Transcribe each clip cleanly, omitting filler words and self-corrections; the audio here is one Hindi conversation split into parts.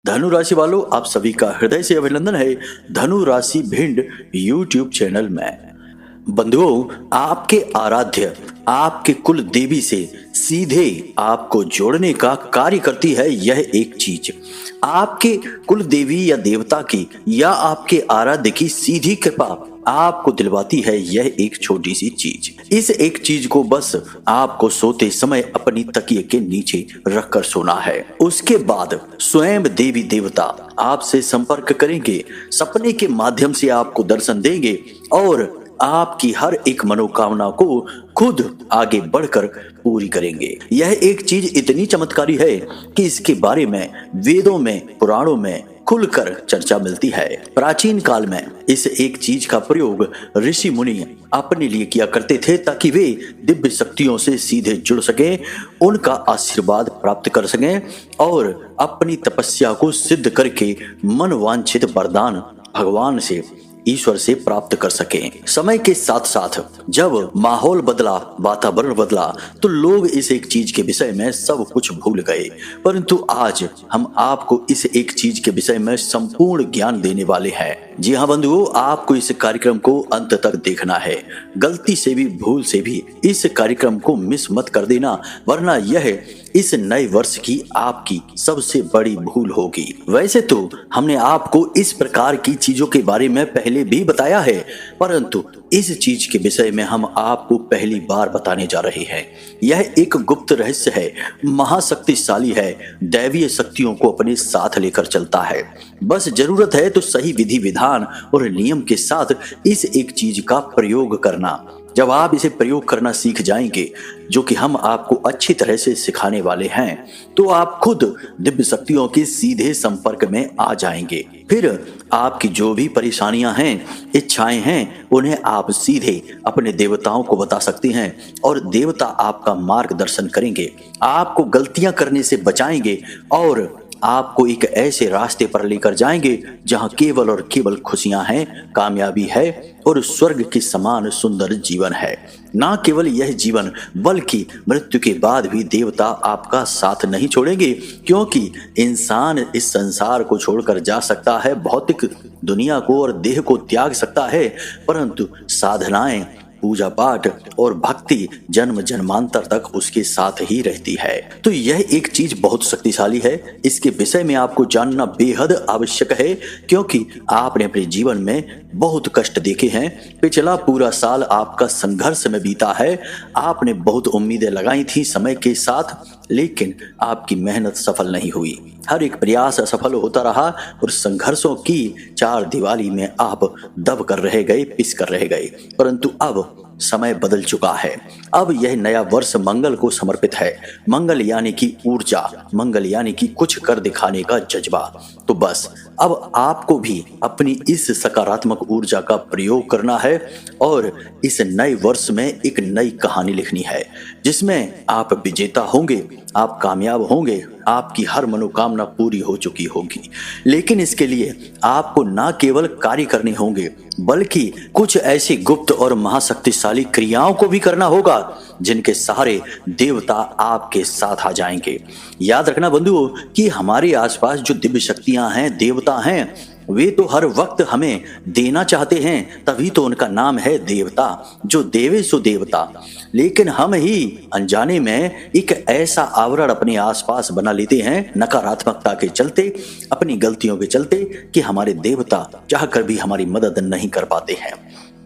धनु राशि वालों, आप सभी का हृदय से अभिनंदन है धनु राशि भिंड यूट्यूब चैनल में। बंधुओं, आपके आराध्य आपके कुल देवी से सीधे आपको जोड़ने का कार्य करती है यह एक चीज। आपके कुल देवी या देवता की या आपके आराध्य की सीधी कृपा आपको दिलवाती है यह एक छोटी सी चीज। इस एक चीज को बस आपको सोते समय अपनी तकिए के नीचे रखकर सोना है। उसके बाद स्वयं देवी देवता आपसे संपर्क करेंगे, सपने के माध्यम से आपको दर्शन देंगे और आपकी हर एक मनोकामना को खुद आगे बढ़कर पूरी करेंगे। यह एक चीज इतनी चमत्कारी है कि इसके बारे में वेदों में, पुराणों में खुलकर चर्चा मिलती है। प्राचीन काल में इस एक चीज का प्रयोग ऋषि मुनि अपने लिए किया करते थे ताकि वे दिव्य शक्तियों से सीधे जुड़ सकें, उनका आशीर्वाद प्राप्त कर सकें और अपनी तपस्या को सिद्ध करके मनवांछित वरदान भगवान से, ईश्वर से प्राप्त कर सकें। समय के साथ साथ जब माहौल बदला, वातावरण बदला, तो लोग इस एक चीज के विषय में सब कुछ भूल गए। परंतु आज हम आपको इस एक चीज के विषय में संपूर्ण ज्ञान देने वाले हैं। जी हाँ बंधुओं, आपको इस कार्यक्रम को अंत तक देखना है। गलती से भी, भूल से भी इस कार्यक्रम को मिस मत कर देना, वरना यह इस नए वर्ष की आपकी सबसे बड़ी भूल होगी। वैसे तो हमने आपको इस प्रकार की चीजों के बारे में पहले भी बताया है, परंतु इस चीज के विषय में हम आपको पहली बार बताने जा रहे हैं। यह एक गुप्त रहस्य है, महाशक्तिशाली है, दैवीय शक्तियों को अपने साथ लेकर चलता है। बस जरूरत है तो सही विधि विधान और नियम के साथ इस एक चीज का प्रयोग करना। जब आप इसे प्रयोग करना सीख जाएंगे, जो कि हम आपको अच्छी तरह से सिखाने वाले हैं, तो आप खुद दिव्य शक्तियों के सीधे संपर्क में आ जाएंगे। फिर आपकी जो भी परेशानियां हैं, इच्छाएं हैं, उन्हें आप सीधे अपने देवताओं को बता सकते हैं और देवता आपका मार्गदर्शन करेंगे, आपको गलतियां करने से बचाएंगे और आपको एक ऐसे रास्ते पर लेकर जाएंगे जहां केवल और केवल खुशियां हैं, कामयाबी है और स्वर्ग के समान सुंदर जीवन है। ना केवल यह जीवन, बल्कि मृत्यु के बाद भी देवता आपका साथ नहीं छोड़ेंगे, क्योंकि इंसान इस संसार को छोड़कर जा सकता है, भौतिक दुनिया को और देह को त्याग सकता है, परंतु साधनाएं, पूजा पाठ और भक्ति जन्म जन्मांतर तक उसके साथ ही रहती है। तो यह एक चीज बहुत शक्तिशाली है। इसके विषय में आपको जानना बेहद आवश्यक है, क्योंकि आपने अपने जीवन में बहुत कष्ट देखे हैं। पिछला पूरा साल आपका संघर्ष में बीता है। आपने बहुत उम्मीदें लगाई थी समय के साथ, लेकिन आपकी मेहनत सफल नहीं हुई। हर एक प्रयास असफल होता रहा और संघर्षों की चार दीवारी में आप दब कर रह गए, पिस कर रह गए। परंतु अब समय बदल चुका है। अब यह नया वर्ष मंगल को समर्पित है। मंगल यानी कि ऊर्जा, मंगल यानी कि कुछ कर दिखाने का जज्बा। तो बस अब आपको भी अपनी इस सकारात्मक ऊर्जा का प्रयोग करना है और इस नए वर्ष में एक नई कहानी लिखनी है, जिसमें आप विजेता होंगे, आप कामयाब होंगे, आपकी हर मनोकामना पूरी हो चुकी होगी। लेकिन इसके लिए आपको ना केवल कार्य करने होंगे, बल्कि कुछ ऐसी गुप्त और महाशक्तिशाली क्रियाओं को भी करना होगा जिनके सहारे देवता आपके साथ आ जाएंगे। याद रखना बंधुओं कि हमारे आसपास जो दिव्य शक्तियां हैं, देवता हैं, वे तो हर वक्त हमें देना चाहते हैं, तभी तो उनका नाम है देवता, जो देवे सो देवता। लेकिन हम ही अनजाने में एक ऐसा आवरण अपने आसपास बना लेते हैं, नकारात्मकता के चलते, अपनी गलतियों के चलते, कि हमारे देवता चाहकर भी हमारी मदद नहीं कर पाते हैं।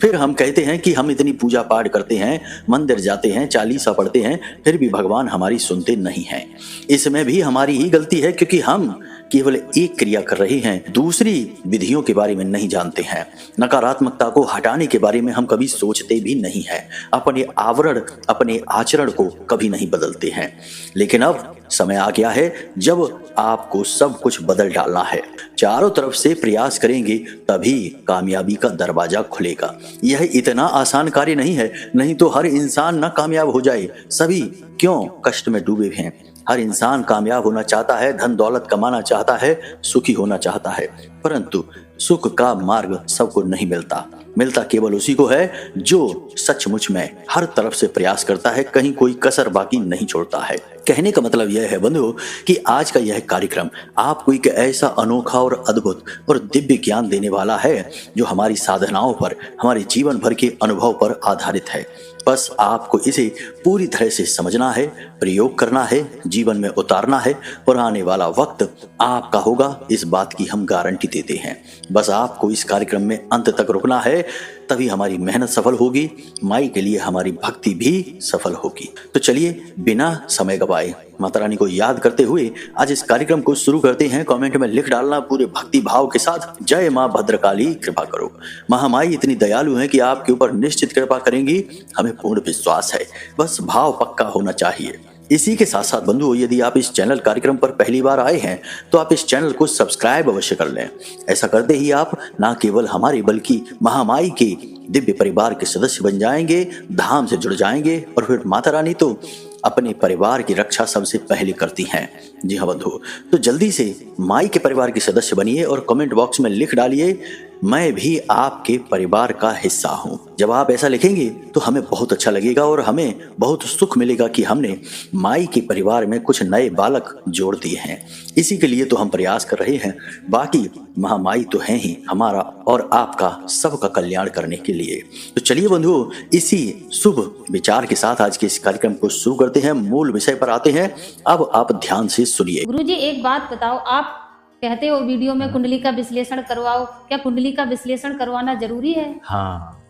फिर हम कहते हैं कि हम इतनी पूजा पाठ करते हैं, मंदिर जाते हैं, चालीसा पढ़ते हैं, फिर भी भगवान हमारी सुनते नहीं हैं। इसमें भी हमारी ही गलती है, क्योंकि हम केवल एक क्रिया कर रहे हैं, दूसरी विधियों के बारे में नहीं जानते हैं। नकारात्मकता को हटाने के बारे में हम कभी सोचते भी नहीं हैं, अपने आवरण, अपने आचरण को कभी नहीं बदलते हैं। लेकिन अब समय आ गया है जब आपको सब कुछ बदल डालना है। चारों तरफ से प्रयास करेंगे तभी कामयाबी का दरवाजा खुलेगा। यह इतना आसान कार्य नहीं है, नहीं तो हर इंसान ना कामयाब हो जाए। सभी क्यों कष्ट में डूबे हैं। हर इंसान कामयाब होना चाहता है, धन दौलत कमाना चाहता है, सुखी होना चाहता है, परंतु सुख का मार्ग सबको नहीं मिलता। मिलता केवल उसी को है जो सचमुच में हर तरफ से प्रयास करता है, कहीं कोई कसर बाकी नहीं छोड़ता है। कहने का मतलब यह है बंधुओं कि आज का यह कार्यक्रम आपको एक ऐसा अनोखा और अद्भुत और दिव्य ज्ञान देने वाला है जो हमारी साधनाओं पर, हमारे जीवन भर के अनुभव पर आधारित है। बस आपको इसे पूरी तरह से समझना है, प्रयोग करना है, जीवन में उतारना है और आने वाला वक्त आपका होगा, इस बात की हम गारंटी देते हैं। बस आपको इस कार्यक्रम में अंत तक रुकना है, तभी हमारी मेहनत सफल होगी, माई के लिए हमारी भक्ति भी सफल होगी। तो चलिए बिना समय गवाए माता रानी को याद करते हुए आज इस कार्यक्रम को शुरू करते हैं। कमेंट में लिख डालना पूरे भक्ति भाव के साथ, जय माँ भद्रकाली कृपा करो। महामाई इतनी दयालु है कि आपके ऊपर निश्चित कृपा करेंगी, हमें पूर्ण विश्वास है, बस भाव पक्का होना चाहिए। इसी के साथ साथ बंधुओं, यदि आप इस चैनल कार्यक्रम पर पहली बार आए हैं तो आप इस चैनल को सब्सक्राइब अवश्य कर लें। ऐसा करते ही आप न केवल हमारे बल्कि महामाई के दिव्य परिवार के सदस्य बन जाएंगे, धाम से जुड़ जाएंगे और फिर माता रानी तो अपने परिवार की रक्षा सबसे पहले करती हैं। जी हाँ बंधु, तो जल्दी से माई के परिवार के सदस्य बनिए और कमेंट बॉक्स में लिख डालिए, मैं भी आपके परिवार का हिस्सा हूँ। जब आप ऐसा लिखेंगे तो हमें बहुत अच्छा लगेगा और हमें बहुत सुख मिलेगा कि हमने माई के परिवार में कुछ नए बालक जोड़ दिए हैं। इसी के लिए तो हम प्रयास कर रहे हैं, बाकी महामाई तो है ही हमारा और आपका सबका कल्याण करने के लिए। तो चलिए बंधुओं, इसी शुभ विचार के साथ आज के इस कार्यक्रम को शुरू करते हैं, मूल विषय पर आते हैं। अब आप ध्यान से सुनिए। गुरुजी एक बात बताओ, आप कहते हो वीडियो में कुंडली का विश्लेषण करवाओ, क्या कुंडली का विश्लेषण करवाना जरूरी है? हाँ,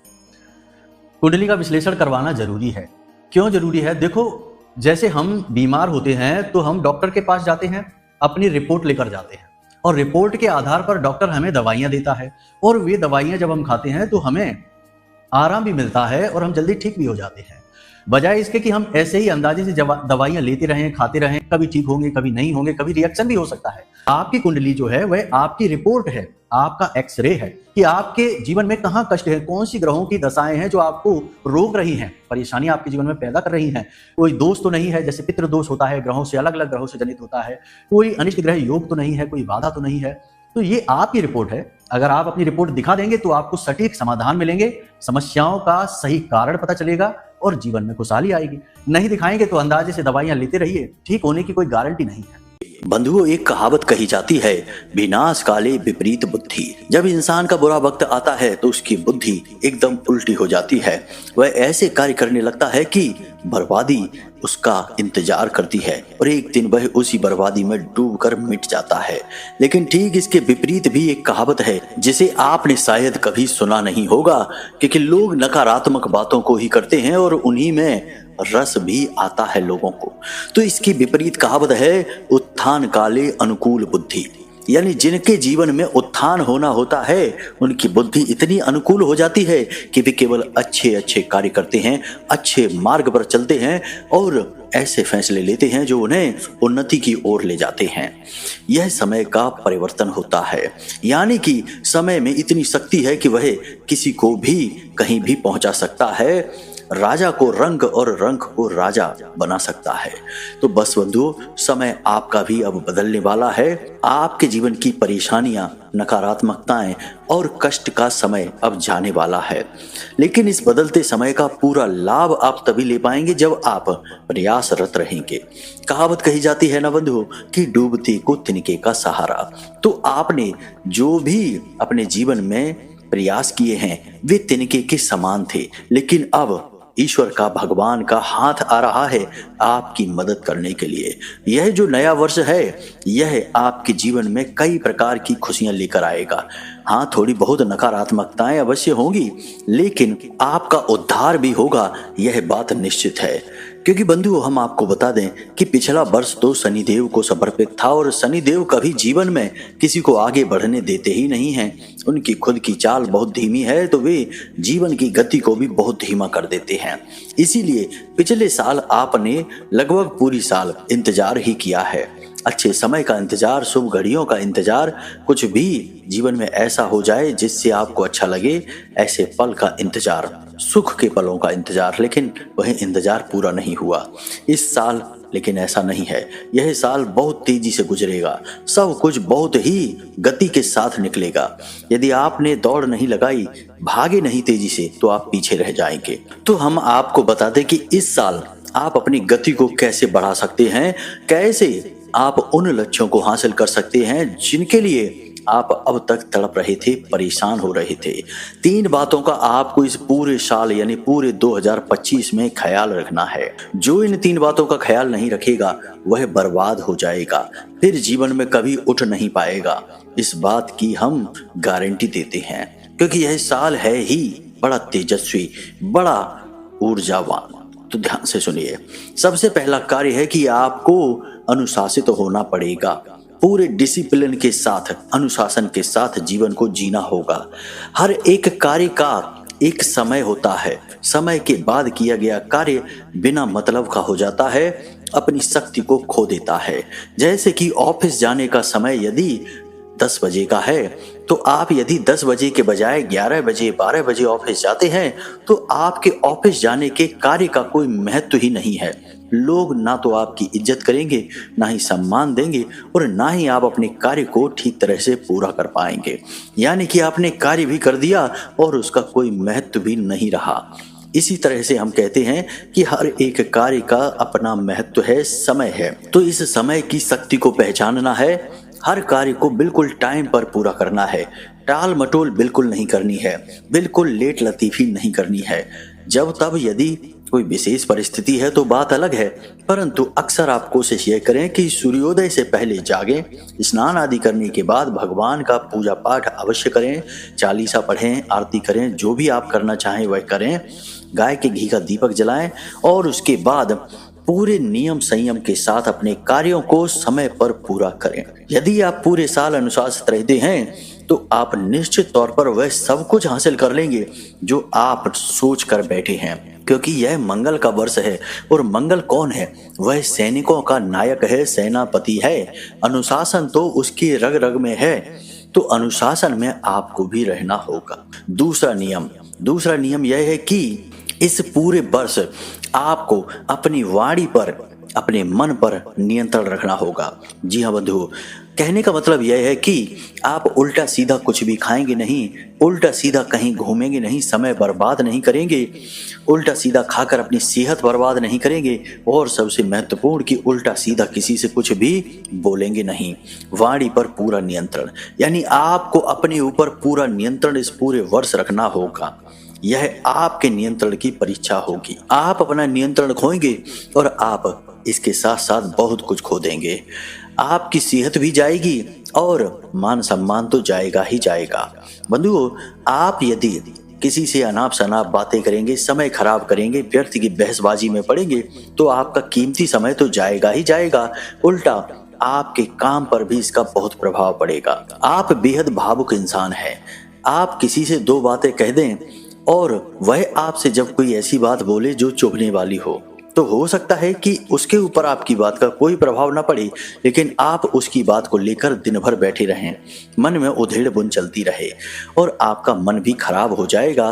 कुंडली का विश्लेषण करवाना जरूरी है। क्यों जरूरी है? देखो, जैसे हम बीमार होते हैं तो हम डॉक्टर के पास जाते हैं, अपनी रिपोर्ट लेकर जाते हैं और रिपोर्ट के आधार पर डॉक्टर हमें दवाइयां देता है और वे दवाइयां जब हम खाते हैं तो हमें आराम भी मिलता है और हम जल्दी ठीक भी हो जाते हैं। बजाय इसके कि हम ऐसे ही अंदाजे से दवाइयां लेते रहें, खाते रहें, कभी ठीक होंगे, कभी नहीं होंगे, कभी रिएक्शन भी हो सकता है। आपकी कुंडली जो है वह आपकी रिपोर्ट है, आपका एक्सरे है कि आपके जीवन में कहाँ कष्ट है, कौन सी ग्रहों की दशाएं हैं जो आपको रोक रही हैं, परेशानी आपके जीवन में पैदा कर रही हैं। कोई दोष तो नहीं है, जैसे पितृ दोष होता है, ग्रहों से अलग अलग ग्रहों से जनित होता है, कोई अनिष्ट ग्रह योग तो नहीं है, कोई बाधा तो नहीं है। तो ये आपकी रिपोर्ट है। अगर आप अपनी रिपोर्ट दिखा देंगे तो आपको सटीक समाधान मिलेंगे, समस्याओं का सही कारण पता चलेगा और जीवन में खुशहाली आएगी। नहीं दिखाएंगे तो अंदाजे से दवाइयां लेते रहिए, ठीक होने की कोई गारंटी नहीं है। बंधुओं, एक कहावत कही जाती है, विनाश काले विपरीत बुद्धि। जब इंसान का बुरा वक्त आता है तो उसकी बुद्धि एकदम उल्टी हो जाती है। वह ऐसे कार्य करने लगता है कि बर्बादी उसका इंतजार करती है और एक दिन वह उसी बर्बादी में डूबकर मिट जाता है। लेकिन ठीक इसके विपरीत भी एक कहावत है जिसे आपने शायद कभी सुना नहीं होगा, क्योंकि लोग नकारात्मक बातों को ही करते हैं और उन्हीं में रस भी आता है लोगों को। तो इसकी विपरीत कहावत है, उत्थान काले अनुकूल बुद्धि। यानी जिनके जीवन में उत्थान होना होता है उनकी बुद्धि इतनी अनुकूल हो जाती है कि वे केवल अच्छे अच्छे कार्य करते हैं, अच्छे मार्ग पर चलते हैं और ऐसे फैसले लेते हैं जो उन्हें उन्नति की ओर ले जाते हैं। यह समय का परिवर्तन होता है, यानी कि समय में इतनी शक्ति है कि वह किसी को भी कहीं भी पहुंचा सकता है, राजा को रंग और रंग को राजा बना सकता है। तो बस बंधुओं, समय आपका भी अब बदलने वाला है। आपके जीवन की परेशानियां, नकारात्मकताएं और कष्ट का समय अब जाने वाला है। लेकिन इस बदलते समय का पूरा लाभ आप तभी ले पाएंगे जब आप प्रयासरत रहेंगे। कहावत कही जाती है ना बंधुओं कि डूबते को तिनके का सहारा। तो आपने जो भी अपने जीवन में प्रयास किए हैं वे तिनके के समान थे, लेकिन अब ईश्वर का, भगवान का हाथ आ रहा है आपकी मदद करने के लिए। यह जो नया वर्ष है यह आपके जीवन में कई प्रकार की खुशियां लेकर आएगा। हाँ, थोड़ी बहुत नकारात्मकताएं अवश्य होंगी, लेकिन आपका उद्धार भी होगा, यह बात निश्चित है। क्योंकि बंधुओं, हम आपको बता दें कि पिछला वर्ष तो शनिदेव को समर्पित था और शनिदेव कभी जीवन में किसी को आगे बढ़ने देते ही नहीं हैं। उनकी खुद की चाल बहुत धीमी है तो वे जीवन की गति को भी बहुत धीमा कर देते हैं। इसीलिए पिछले साल आपने लगभग पूरी साल इंतजार ही किया है, अच्छे समय का इंतजार, शुभ घड़ियों का इंतजार, कुछ भी जीवन में ऐसा हो जाए जिससे आपको अच्छा लगे, ऐसे पल का इंतजार, सुख के पलों का इंतजार। लेकिन वह इंतजार पूरा नहीं हुआ। इस साल लेकिन ऐसा नहीं है। यह साल बहुत तेजी से गुजरेगा, सब कुछ बहुत ही गति के साथ निकलेगा। यदि आपने दौड़ नहीं लगाई, भागे नहीं तेजी से, तो आप पीछे रह जाएंगे। तो हम आपको बता दें कि इस साल आप अपनी गति को कैसे बढ़ा सकते हैं, कैसे आप उन लक्ष्यों को हासिल कर सकते हैं जिनके लिए आप अब तक तड़प रहे थे, परेशान हो रहे थे। 3 बातों का आपको इस पूरे साल यानी पूरे 2025 में ख्याल रखना है। जो इन 3 बातों का ख्याल नहीं रखेगा वह बर्बाद हो जाएगा, फिर जीवन में कभी उठ नहीं पाएगा। इस बात की हम गारंटी देते हैं, क्योंकि यह साल है ही बड़ा तेजस्वी, बड़ा ऊर्जावान। तो ध्यान से सुनिए। सबसे पहला कार्य है कि आपको अनुशासित होना पड़ेगा। पूरे डिसिप्लिन के साथ, अनुशासन के साथ जीवन को जीना होगा। हर एक कार्य का एक समय होता है। समय के बाद किया गया कार्य बिना मतलब का हो जाता है, अपनी शक्ति को खो देता है। जैसे कि ऑफिस जाने का समय यदि 10 बजे का है, तो आप यदि 10 बजे के बजाय 11 बजे 12 बजे ऑफिस जाते हैं, तो आपके ऑफिस जाने के कार्य का कोई महत्व ही नहीं है। लोग ना तो आपकी इज्जत करेंगे, ना ही सम्मान देंगे, और ना ही आप अपने कार्य को ठीक तरह से पूरा कर पाएंगे। यानी कि आपने कार्य भी कर दिया और उसका कोई महत्व भी नहीं रहा। इसी तरह से हम कहते हैं कि हर एक कार्य का अपना महत्व है, समय है। तो इस समय की शक्ति को पहचानना है। हर कार्य को बिल्कुल टाइम पर पूरा करना है। टाल मटोल बिल्कुल नहीं करनी है, बिल्कुल लेट लतीफी नहीं करनी है। जब तब यदि कोई विशेष परिस्थिति है तो बात अलग है, परंतु अक्सर आप कोशिश ये करें कि सूर्योदय से पहले जागें, स्नान आदि करने के बाद भगवान का पूजा पाठ अवश्य करें, चालीसा पढ़ें, आरती करें, जो भी आप करना चाहें वह करें, गाय के घी का दीपक जलाएं और उसके बाद पूरे नियम संयम के साथ अपने कार्यों को समय पर पूरा करें। यदि आप पूरे साल अनुशासित रहते हैं तो आप निश्चित तौर पर वह सब कुछ हासिल कर लेंगे जो आप सोच कर बैठे हैं, क्योंकि यह मंगल का वर्ष है। और मंगल कौन है? वह सैनिकों का नायक है, सेनापति है। अनुशासन तो उसकी रग रग में है, तो अनुशासन में आपको भी रहना होगा। दूसरा नियम यह है कि इस पूरे वर्ष आपको अपनी वाणी पर, अपने मन पर नियंत्रण रखना होगा। जी हाँ बंधु, कहने का मतलब यह है कि आप उल्टा सीधा कुछ भी खाएंगे नहीं, उल्टा सीधा कहीं घूमेंगे नहीं, समय बर्बाद नहीं करेंगे, उल्टा सीधा खाकर अपनी सेहत बर्बाद नहीं करेंगे, और सबसे महत्वपूर्ण कि उल्टा सीधा किसी से कुछ भी बोलेंगे नहीं। वाणी पर पूरा नियंत्रण, यानी आपको अपने ऊपर पूरा नियंत्रण इस पूरे वर्ष रखना होगा। यह आपके नियंत्रण की परीक्षा होगी। आप अपना नियंत्रण खोएंगे और आप इसके साथ साथ बहुत कुछ खो देंगे। आपकी सेहत भी जाएगी और मान सम्मान तो जाएगा ही जाएगा। बंधुओं, आप यदि किसी से अनाप शनाप बातें करेंगे, समय खराब करेंगे, व्यर्थ की बहसबाजी में पड़ेंगे, तो आपका कीमती समय तो जाएगा ही जाएगा, उल्टा आपके काम पर भी इसका बहुत प्रभाव पड़ेगा। आप बेहद भावुक इंसान हैं। आप किसी से 2 बातें कह दें और वह आपसे जब कोई ऐसी बात बोले जो चुभने वाली हो, तो हो सकता है कि उसके ऊपर आपकी बात का कोई प्रभाव न पड़े, लेकिन आप उसकी बात को लेकर दिन भर बैठे रहें, मन में उधेड़ बुन चलती रहे और आपका मन भी खराब हो जाएगा,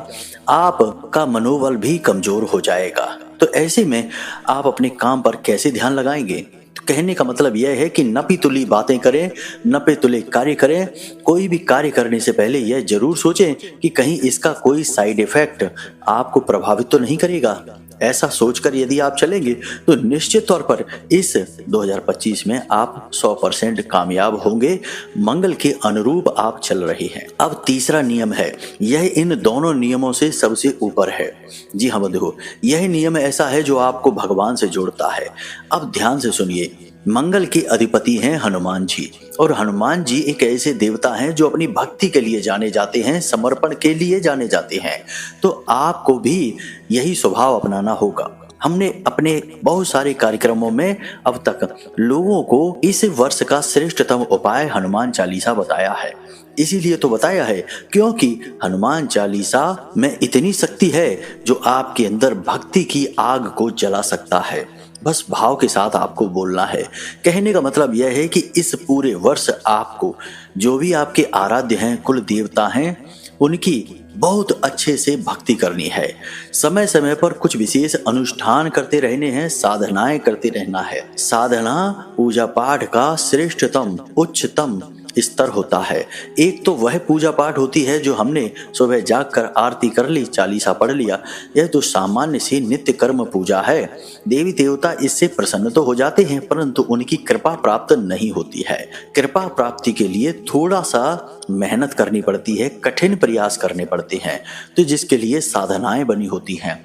आपका मनोबल भी कमजोर हो जाएगा। तो ऐसे में आप अपने काम पर कैसे ध्यान लगाएंगे? कहने का मतलब यह है कि नपी तुली बातें करें, नपे तुले कार्य करें। कोई भी कार्य करने से पहले यह जरूर सोचें कि कहीं इसका कोई साइड इफेक्ट आपको प्रभावित तो नहीं करेगा। ऐसा सोचकर यदि आप चलेंगे तो निश्चित तौर पर इस 2025 में आप 100% कामयाब होंगे। मंगल के अनुरूप आप चल रहे हैं। अब तीसरा नियम है, यह इन दोनों नियमों से सबसे ऊपर है। जी हाँ बंधुओं, यह नियम ऐसा है जो आपको भगवान से जोड़ता है। अब ध्यान से सुनिए, मंगल के अधिपति हैं हनुमान जी, और हनुमान जी एक ऐसे देवता हैं जो अपनी भक्ति के लिए जाने जाते हैं, समर्पण के लिए जाने जाते हैं। तो आपको भी यही स्वभाव अपनाना होगा। हमने अपने बहुत सारे कार्यक्रमों में अब तक लोगों को इस वर्ष का श्रेष्ठतम उपाय हनुमान चालीसा बताया है। इसीलिए तो बताया है क्योंकि हनुमान चालीसा में इतनी शक्ति है जो आपके अंदर भक्ति की आग को जला सकता है। बस भाव के साथ आपको बोलना है। कहने का मतलब यह है कि इस पूरे वर्ष आपको जो भी आपके आराध्य हैं, कुल देवता हैं, उनकी बहुत अच्छे से भक्ति करनी है। समय समय पर कुछ विशेष अनुष्ठान करते रहने हैं, साधनाएं करते रहना है। साधना पूजा पाठ का श्रेष्ठतम उच्चतम स्तर होता है। एक तो वह पूजा पाठ होती है जो हमने सुबह जागकर आरती कर ली, चालीसा पढ़ लिया। यह तो सामान्य सी नित्य कर्म पूजा है। देवी देवता इससे प्रसन्न तो हो जाते हैं, परंतु उनकी कृपा प्राप्त नहीं होती है। कृपा प्राप्ति के लिए थोड़ा सा मेहनत करनी पड़ती है, कठिन प्रयास करने पड़ते हैं, तो जिसके लिए साधनाएं बनी होती हैं।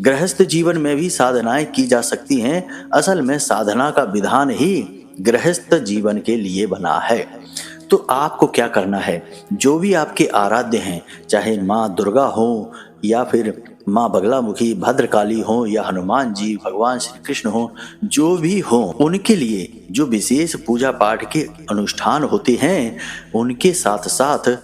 गृहस्थ जीवन में भी साधनाएं की जा सकती हैं। असल में साधना का विधान ही गृहस्थ जीवन के लिए बना है। तो आपको क्या करना है, जो भी आपके आराध्य हैं, चाहे माँ दुर्गा हो या फिर माँ बगलामुखी, भद्रकाली हो या हनुमान जी, भगवान श्री कृष्ण हो, जो भी हो, उनके लिए जो विशेष पूजा पाठ के अनुष्ठान होते हैं, उनके साथ साथ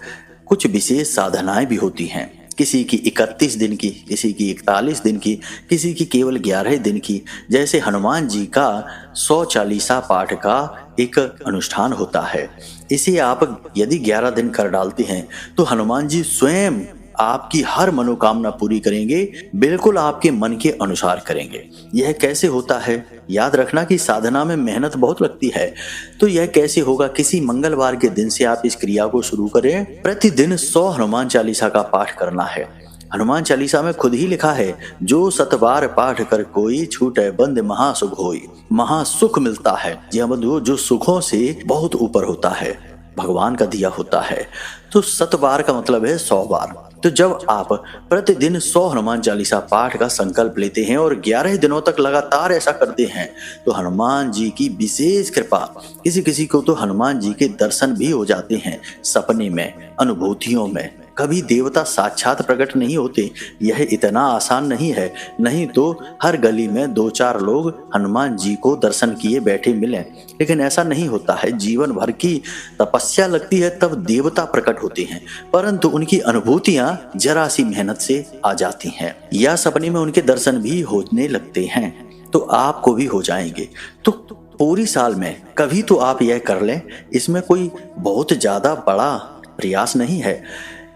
कुछ विशेष साधनाएं भी होती हैं। किसी की 31 दिन की, किसी की 41 दिन की, किसी की केवल 11 दिन की। जैसे हनुमान जी का 100 चालीसा पाठ का एक अनुष्ठान होता है। इसे आप यदि 11 दिन कर डालते हैं तो हनुमान जी स्वयं आपकी हर मनोकामना पूरी करेंगे, बिल्कुल आपके मन के अनुसार करेंगे। यह कैसे होता है? याद रखना कि साधना में मेहनत बहुत लगती है। तो यह कैसे होगा? किसी मंगलवार के दिन से आप इस क्रिया को शुरू करें। प्रतिदिन 100 हनुमान चालीसा का पाठ करना है। हनुमान चालीसा में खुद ही लिखा है, जो 7 बार पाठ कर कोई, छूटे बंद महासुख होई। महासुख मिलता है। जी हाँ बंधुओं, जो सुखों से बहुत ऊपर होता है, भगवान का दिया होता है। तो 7 बार का मतलब है 100 बार। तो जब आप प्रतिदिन 100 हनुमान चालीसा पाठ का संकल्प लेते हैं और 11 दिनों तक लगातार ऐसा करते हैं, तो हनुमान जी की विशेष कृपा, किसी किसी को तो हनुमान जी के दर्शन भी हो जाते हैं सपने में, अनुभूतियों में। कभी देवता साक्षात प्रकट नहीं होते, यह इतना आसान नहीं है। नहीं तो हर गली में 2-4 लोग हनुमान जी को दर्शन किए बैठे मिलें, लेकिन ऐसा नहीं होता है। जीवन भर की तपस्या लगती है, तब देवता प्रकट होते हैं, परंतु उनकी अनुभूतियां जरा सी मेहनत से आ जाती हैं, या सपने में उनके दर्शन भी होने लगते हैं। तो आपको भी हो जाएंगे। तो पूरी साल में कभी तो आप यह कर लें। इसमें कोई बहुत ज्यादा बड़ा प्रयास नहीं है।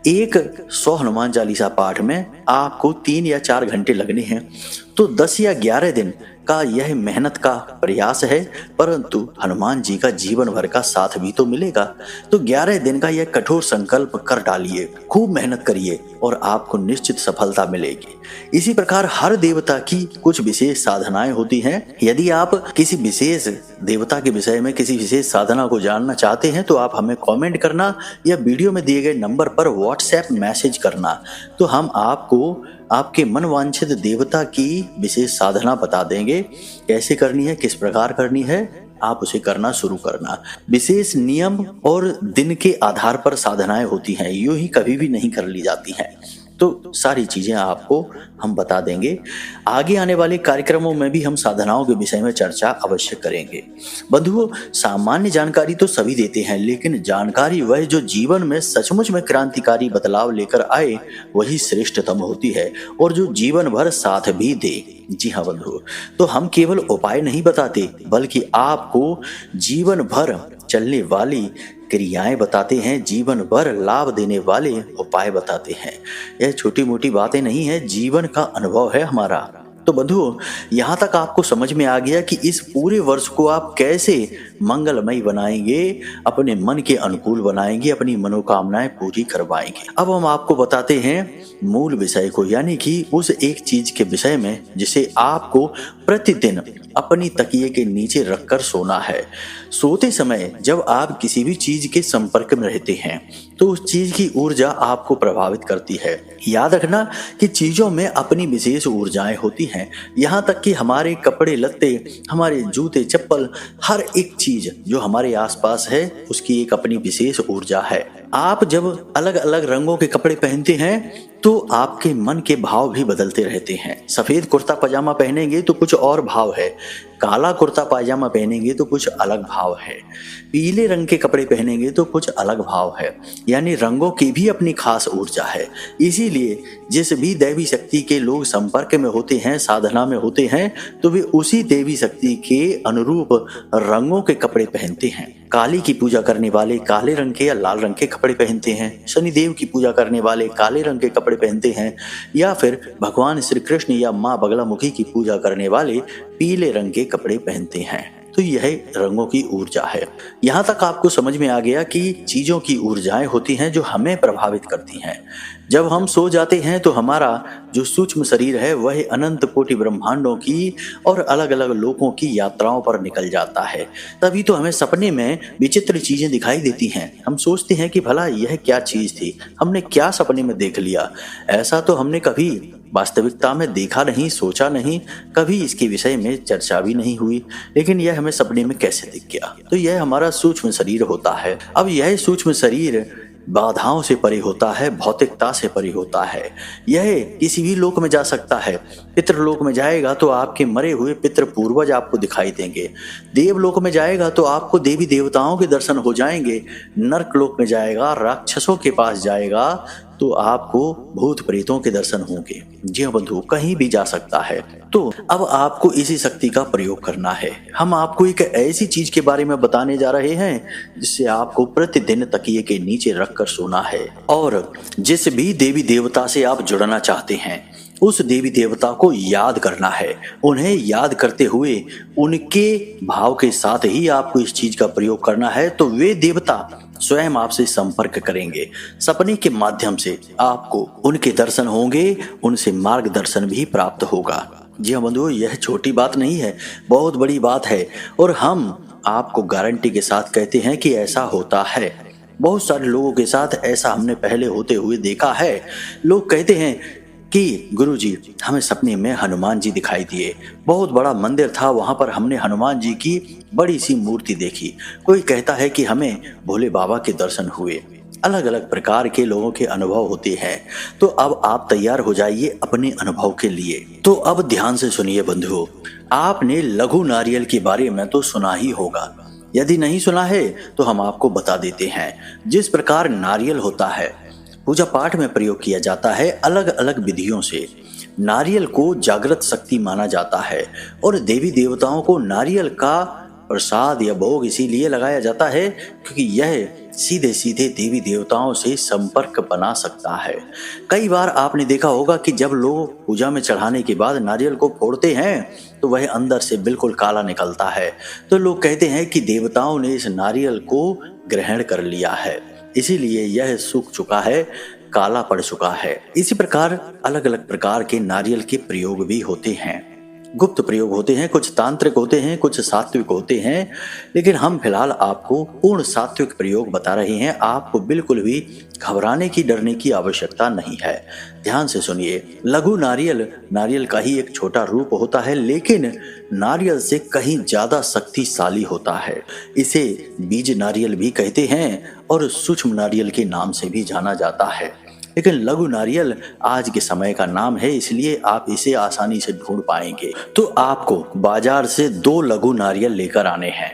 एक 100 हनुमान चालीसा पाठ में आपको 3 या 4 घंटे लगने हैं। तो 10 या 11 दिन का यह मेहनत का प्रयास है, परंतु हनुमान जी का जीवन भर का साथ भी तो मिलेगा। तो 11 दिन का यह कठोर संकल्प कर डालिए, खूब मेहनत करिए और आपको निश्चित सफलता मिलेगी। इसी प्रकार हर देवता की कुछ विशेष साधनाएं होती हैं। यदि आप किसी विशेष देवता के विषय में किसी विशेष साधना को जानना चाहते हैं, तो आप हमें कमेंट करना या वीडियो में दिए गए नंबर पर व्हाट्सएप मैसेज करना। तो हम आपको आपके मनवांछित देवता की विशेष साधना बता देंगे, कैसे करनी है, किस प्रकार करनी है, आप उसे करना शुरू करना। विशेष नियम और दिन के आधार पर साधनाएं होती हैं, यूं ही कभी भी नहीं कर ली जाती हैं। तो सारी चीजें आपको हम बता देंगे। आगे आने वाले कार्यक्रमों में भी हम साधनाओं के विषय में चर्चा अवश्य करेंगे। बंधुओं, सामान्य जानकारी तो सभी देते हैं, लेकिन जानकारी वह जो जीवन में सचमुच में क्रांतिकारी बदलाव लेकर आए, वही श्रेष्ठतम होती है, और जो जीवन भर साथ भी दे। जी हाँ बंधुओं, तो हम केवल उपाय नहीं बताते, बल्कि आपको जीवन भर चलने वाली क्रियाएं बताते हैं, जीवन भर लाभ देने वाले उपाय बताते हैं। यह छोटी मोटी बातें नहीं है, जीवन का अनुभव है हमारा। तो बंधुओं, यहाँ तक आपको समझ में आ गया कि इस पूरे वर्ष को आप कैसे मंगलमय बनाएंगे, अपने मन के अनुकूल बनाएंगे, अपनी मनोकामनाएं पूरी करवाएंगे। अब हम आपको बताते हैं मूल विषय को, यानी कि उस एक चीज के विषय में जिसे आपको प्रतिदिन अपनी तकिए के नीचे रखकर सोना है। सोते समय जब आप किसी भी चीज के संपर्क में रहते हैं, तो उस चीज की ऊर्जा आपको प्रभावित करती है। याद रखना कि चीजों में अपनी विशेष ऊर्जाएं होती हैं। यहाँ तक कि हमारे कपड़े लत्ते, हमारे जूते चप्पल, हर एक चीज जो हमारे आसपास है, उसकी एक अपनी विशेष ऊर्जा है। आप जब अलग अलग रंगों के कपड़े पहनते हैं तो आपके मन के भाव भी बदलते रहते हैं। सफेद कुर्ता पजामा पहनेंगे तो कुछ और भाव है, काला कुर्ता पायजामा पहनेंगे तो कुछ अलग भाव है, पीले रंग के कपड़े पहनेंगे तो कुछ अलग भाव है। यानी रंगों की भी अपनी खास ऊर्जा है। इसीलिए जिस भी दैवी शक्ति के लोग संपर्क में होते हैं, साधना में होते हैं, तो वे उसी देवी शक्ति के अनुरूप रंगों के कपड़े पहनते हैं। काली की पूजा करने वाले काले रंग के या लाल रंग के कपड़े पहनते हैं, शनिदेव की पूजा करने वाले काले रंग के कपड़े पहनते हैं, या फिर भगवान श्री कृष्ण या माँ बगलामुखी की पूजा करने वाले पीले रंग के कपड़े पहनते हैं। तो यह रंगों की ऊर्जा है। यहाँ तक आपको समझ में आ गया कि चीजों की ऊर्जाएं होती हैं जो हमें प्रभावित करती हैं। जब हम सो जाते हैं तो हमारा जो सूक्ष्म शरीर है वह अनंत कोटि ब्रह्मांडों की और अलग अलग लोकों की यात्राओं पर निकल जाता है। तभी तो हमें सपने में विचित्र चीजें दिखाई देती हैं। हम सोचते हैं कि भला यह क्या चीज थी, हमने क्या सपने में देख लिया। ऐसा तो हमने कभी वास्तविकता में देखा नहीं, सोचा नहीं, कभी इसके विषय में चर्चा भी नहीं हुई, लेकिन यह हमें सपने में कैसे दिख गया। तो यह हमारा सूक्ष्म शरीर होता है। अब यह सूक्ष्म शरीर बाधाओं से परे होता है, भौतिकता से परे होता है। यह किसी भी लोक में जा सकता है। पितृलोक में जाएगा तो आपके मरे हुए पितृ पूर्वज आपको दिखाई देंगे। देवलोक में जाएगा तो आपको देवी देवताओं के दर्शन हो जाएंगे। नरक लोक में जाएगा, राक्षसों के पास जाएगा तो आपको भूत प्रेतों के दर्शन होंगे। जी हाँ बंधु, कहीं भी जा सकता है। तो अब आपको इसी शक्ति का प्रयोग करना है। हम आपको एक ऐसी चीज के बारे में बताने जा रहे हैं जिससे आपको प्रतिदिन तकिए के नीचे रखकर सोना है। और जिस भी देवी देवता से आप जुड़ना चाहते हैं उस देवी देवता को याद करना है। उन्हें याद करते हुए उनके भाव के साथ ही आपको इस चीज का प्रयोग करना है। तो वे देवता स्वयं आपसे संपर्क करेंगे। सपने के माध्यम से आपको उनके दर्शन होंगे, उनसे मार्गदर्शन भी प्राप्त होगा। जी हाँ बंधुओं, यह छोटी बात नहीं है, बहुत बड़ी बात है। और हम आपको गारंटी के साथ कहते हैं कि ऐसा होता है। बहुत सारे लोगों के साथ ऐसा हमने पहले होते हुए देखा है। लोग कहते हैं कि गुरुजी हमें सपने में हनुमान जी दिखाई दिए, बहुत बड़ा मंदिर था, वहां पर हमने हनुमान जी की बड़ी सी मूर्ति देखी। कोई कहता है कि हमें भोले बाबा के दर्शन हुए। अलग अलग प्रकार के लोगों के अनुभव होते हैं। तो अब आप तैयार हो जाइए अपने अनुभव के लिए। तो अब ध्यान से सुनिए बंधुओं, आपने लघु नारियल के बारे में तो सुना ही होगा। यदि नहीं सुना है तो हम आपको बता देते हैं। जिस प्रकार नारियल होता है पूजा पाठ में प्रयोग किया जाता है, अलग अलग विधियों से नारियल को जागृत शक्ति माना जाता है। और देवी देवताओं को नारियल का प्रसाद या भोग इसीलिए लगाया जाता है क्योंकि यह सीधे सीधे देवी देवताओं से संपर्क बना सकता है। कई बार आपने देखा होगा कि जब लोग पूजा में चढ़ाने के बाद नारियल को फोड़ते हैं तो वह अंदर से बिल्कुल काला निकलता है। तो लोग कहते हैं कि देवताओं ने इस नारियल को ग्रहण कर लिया है, इसीलिए यह सूख चुका है, काला पड़ चुका है। इसी प्रकार अलग अलग प्रकार के नारियल के प्रयोग भी होते हैं। गुप्त प्रयोग होते हैं, कुछ तांत्रिक होते हैं, कुछ सात्विक होते हैं, लेकिन हम फिलहाल आपको पूर्ण सात्विक प्रयोग बता रहे हैं। आपको बिल्कुल भी घबराने की, डरने की आवश्यकता नहीं है। ध्यान से सुनिए। लघु नारियल नारियल का ही एक छोटा रूप होता है, लेकिन नारियल से कहीं ज्यादा शक्तिशाली होता है। इसे बीज नारियल भी कहते हैं और सूक्ष्म नारियल के नाम से भी जाना जाता है। लेकिन लघु नारियल आज के समय का नाम है, इसलिए आप इसे आसानी से ढूंढ पाएंगे। तो आपको बाजार से 2 लघु नारियल लेकर आने हैं।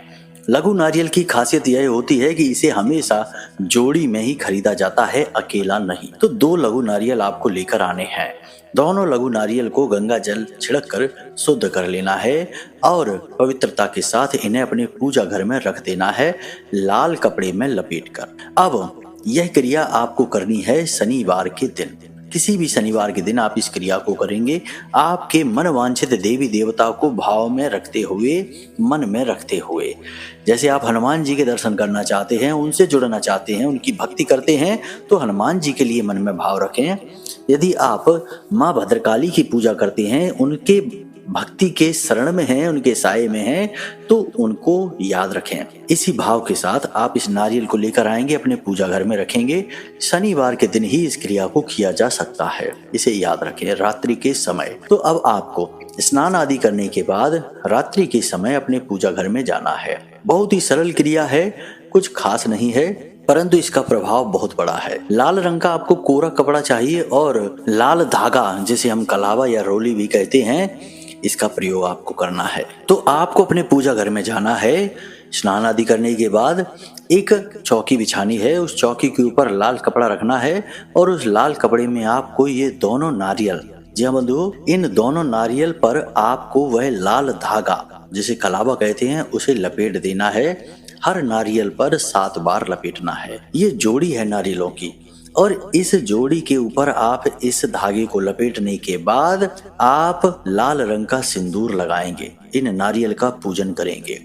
लघु नारियल की खासियत यह होती है कि इसे हमेशा जोड़ी में ही खरीदा जाता है, अकेला नहीं। तो 2 लघु नारियल आपको लेकर आने हैं। दोनों लघु नारियल को गंगा जल छिड़क कर शुद्ध कर लेना है और पवित्रता के साथ इन्हें अपने पूजा घर में रख देना है, लाल कपड़े में लपेटकर। अब यह क्रिया आपको करनी है शनिवार के दिन। किसी भी शनिवार के दिन आप इस क्रिया को करेंगे। आपके मन वांछित देवी देवता को भाव में रखते हुए, मन में रखते हुए, जैसे आप हनुमान जी के दर्शन करना चाहते हैं, उनसे जुड़ना चाहते हैं, उनकी भक्ति करते हैं, तो हनुमान जी के लिए मन में भाव रखें। यदि आप माँ भद्रकाली की पूजा करते हैं, उनके भक्ति के शरण में हैं, उनके साये में हैं, तो उनको याद रखें। इसी भाव के साथ आप इस नारियल को लेकर आएंगे, अपने पूजा घर में रखेंगे। शनिवार के दिन ही इस क्रिया को किया जा सकता है, इसे याद रखें, रात्रि के समय। तो अब आपको स्नान आदि करने के बाद रात्रि के समय अपने पूजा घर में जाना है। बहुत ही सरल क्रिया है, कुछ खास नहीं है, परंतु इसका प्रभाव बहुत बड़ा है। लाल रंग का आपको कोरा कपड़ा चाहिए और लाल धागा, जिसे हम कलावा या रोली भी कहते हैं, इसका प्रयोग आपको करना है। तो आपको अपने पूजा घर में जाना है। स्नान आदि करने के बाद एक चौकी बिछानी है, उस चौकी के ऊपर लाल कपड़ा रखना है और उस लाल कपड़े में आपको ये दोनों नारियल, जी हाँ बंधुओं, इन दोनों नारियल पर आपको वह लाल धागा, जिसे कलावा कहते हैं, उसे लपेट देना है। हर नारियल पर 7 बार लपेटना है। ये जोड़ी है नारियलों की, और इस जोड़ी के ऊपर आप इस धागे को लपेटने के बाद आप लाल रंग का सिंदूर लगाएंगे, इन नारियल का पूजन करेंगे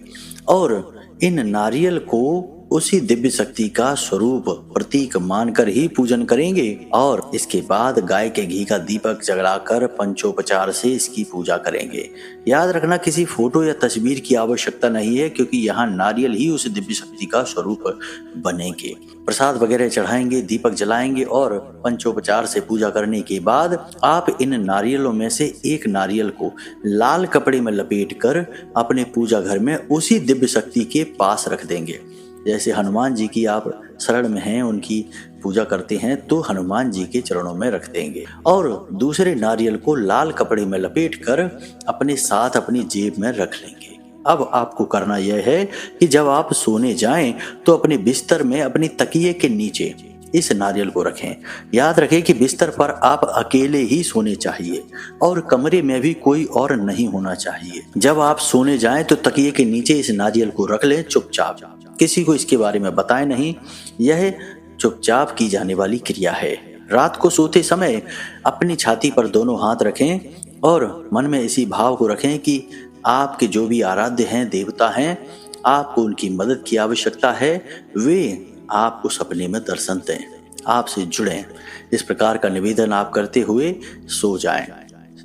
और इन नारियल को उसी दिव्य शक्ति का स्वरूप प्रतीक मानकर ही पूजन करेंगे। और इसके बाद गाय के घी का दीपक जलाकर पंचोपचार से इसकी पूजा करेंगे। याद रखना, किसी फोटो या तस्वीर की आवश्यकता नहीं है, क्योंकि यहाँ नारियल ही उस दिव्य शक्ति का स्वरूप बनेंगे। प्रसाद वगैरह चढ़ाएंगे, दीपक जलाएंगे और पंचोपचार से पूजा करने के बाद आप इन नारियलों में से एक नारियल को लाल कपड़े में लपेटकर अपने पूजा घर में उसी दिव्य शक्ति के पास रख देंगे। जैसे हनुमान जी की आप शरण में हैं, उनकी पूजा करते हैं, तो हनुमान जी के चरणों में रख देंगे और दूसरे नारियल को लाल कपड़े में लपेटकर अपने साथ अपनी जेब में रख लेंगे। अब आपको करना यह है कि जब आप सोने जाएं तो अपने बिस्तर में अपनी तकिए के नीचे इस नारियल को रखें। याद रखें कि बिस्तर पर आप अकेले ही सोने चाहिए और कमरे में भी कोई और नहीं होना चाहिए। जब आप सोने जाएं तो तकिए के नीचे इस नारियल को रख लें चुपचाप, किसी को इसके बारे में बताएं नहीं। यह चुपचाप की जाने वाली क्रिया है। रात को सोते समय अपनी छाती पर दोनों हाथ रखें और मन में इसी भाव को रखें कि आपके जो भी आराध्य हैं, देवता हैं, आपको उनकी मदद की आवश्यकता है, वे आपको सपने में दर्शन दें, आपसे जुड़ें। इस प्रकार का निवेदन आप करते हुए सो जाएं।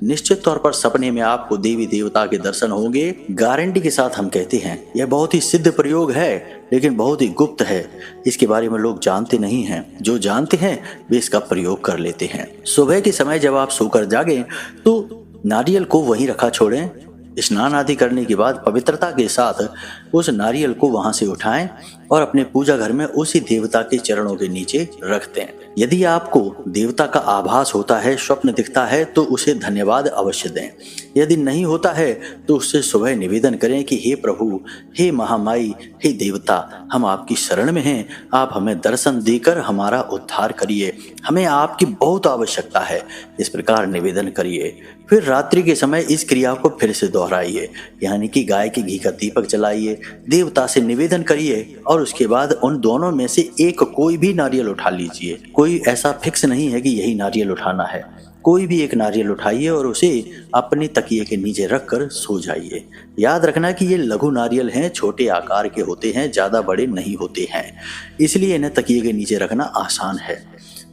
निश्चित तौर पर सपने में आपको देवी देवता के दर्शन होंगे। गारंटी के साथ हम कहते हैं, यह बहुत ही सिद्ध प्रयोग है, लेकिन बहुत ही गुप्त है। इसके बारे में लोग जानते नहीं हैं। जो जानते हैं वे इसका प्रयोग कर लेते हैं। सुबह के समय जब आप सोकर जागें तो नारियल को वहीं रखा छोड़ें। स्नान आदि करने के बाद पवित्रता के साथ उस नारियल को वहां से उठाएं और अपने पूजा घर में उसी देवता के चरणों के नीचे रख दें। यदि आपको देवता का आभास होता है, स्वप्न दिखता है, तो उसे धन्यवाद अवश्य दें। यदि नहीं होता है तो उससे सुबह निवेदन करें कि हे प्रभु, हे महामाई, हे देवता, हम आपकी शरण में हैं, आप हमें दर्शन देकर हमारा उद्धार करिए, हमें आपकी बहुत आवश्यकता है। इस प्रकार निवेदन करिए। फिर रात्रि के समय इस क्रिया को फिर से दोहराइए, यानी कि गाय के घी का दीपक जलाइए, देवता से निवेदन करिए और उसके बाद उन दोनों में से एक कोई भी नारियल उठा लीजिए। कोई ऐसा फिक्स नहीं है कि यही नारियल उठाना है। कोई भी एक नारियल उठाइए और उसे अपनी तकिए के नीचे रखकर सो जाइए। याद रखना कि ये लघु नारियल हैं, छोटे आकार के होते हैं, ज़्यादा बड़े नहीं होते हैं, इसलिए इन्हें तकिए के नीचे रखना आसान है।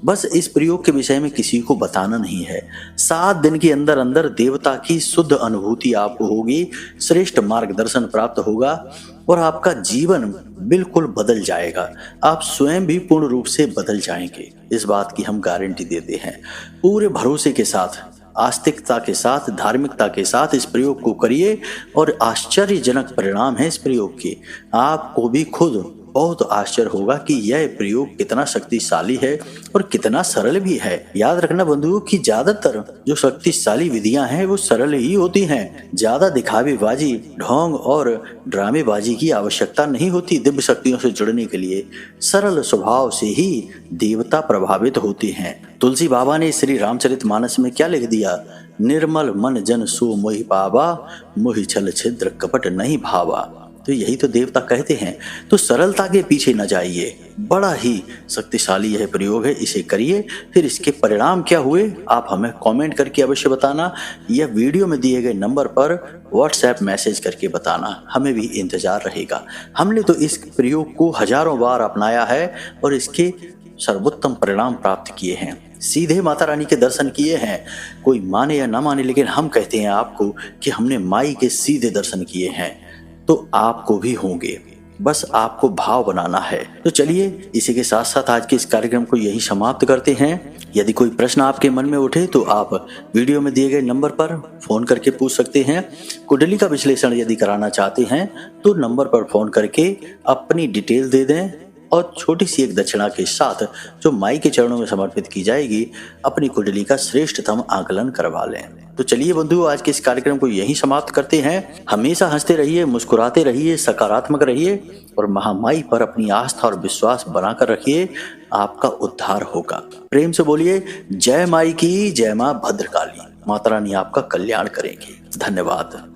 बस इस प्रयोग के विषय में किसी को बताना नहीं है। 7 दिन के अंदर अंदर देवता की शुद्ध अनुभूति आपको होगी, श्रेष्ठ मार्गदर्शन प्राप्त होगा और आपका जीवन बिल्कुल बदल जाएगा। आप स्वयं भी पूर्ण रूप से बदल जाएंगे, इस बात की हम गारंटी देते हैं। पूरे भरोसे के साथ, आस्तिकता के साथ, धार्मिकता के साथ इस प्रयोग को करिए और आश्चर्यजनक परिणाम है इस प्रयोग के। आपको भी खुद बहुत आश्चर्य होगा कि यह प्रयोग कितना शक्तिशाली है और कितना सरल भी है। याद रखना बंधुओं कि ज्यादातर जो शक्तिशाली विधियां हैं वो सरल ही होती हैं। ज्यादा दिखावेबाजी, ढोंग और ड्रामेबाजी की आवश्यकता नहीं होती। दिव्य शक्तियों से जुड़ने के लिए सरल स्वभाव से ही देवता प्रभावित होते हैं। तुलसी बाबा ने श्री रामचरितमानस में क्या लिख दिया? निर्मल मन जन सो मोहि पावा, मोहि छल छिद्र कपट नहीं भावा। तो यही तो देवता कहते हैं। तो सरलता के पीछे न जाइए, बड़ा ही शक्तिशाली यह प्रयोग है, इसे करिए। फिर इसके परिणाम क्या हुए आप हमें कमेंट करके अवश्य बताना, या वीडियो में दिए गए नंबर पर व्हाट्सएप मैसेज करके बताना, हमें भी इंतजार रहेगा। हमने तो इस प्रयोग को हजारों बार अपनाया है और इसके सर्वोत्तम परिणाम प्राप्त किए हैं। सीधे माता रानी के दर्शन किए हैं। कोई माने या ना माने, लेकिन हम कहते हैं आपको कि हमने माई के सीधे दर्शन किए हैं, तो आपको भी होंगे। बस आपको भाव बनाना है। तो चलिए इसी के साथ साथ आज के इस कार्यक्रम को यही समाप्त करते हैं। यदि कोई प्रश्न आपके मन में उठे तो आप वीडियो में दिए गए नंबर पर फोन करके पूछ सकते हैं। कुंडली का विश्लेषण यदि कराना चाहते हैं तो नंबर पर फोन करके अपनी डिटेल दे दें और छोटी सी एक दक्षिणा के साथ जो माई के चरणों में समर्पित की जाएगी, अपनी कुंडली का श्रेष्ठतम आकलन करवा लें। तो चलिए बंधुओं, आज के इस कार्यक्रम को यहीं समाप्त करते हैं। हमेशा हंसते रहिए, मुस्कुराते रहिए, सकारात्मक रहिए और महामाई पर अपनी आस्था और विश्वास बनाकर रखिए। आपका उद्धार होगा। प्रेम से बोलिए जय माई की, जय मां भद्रकाली। माता रानी आपका कल्याण करेंगी। धन्यवाद।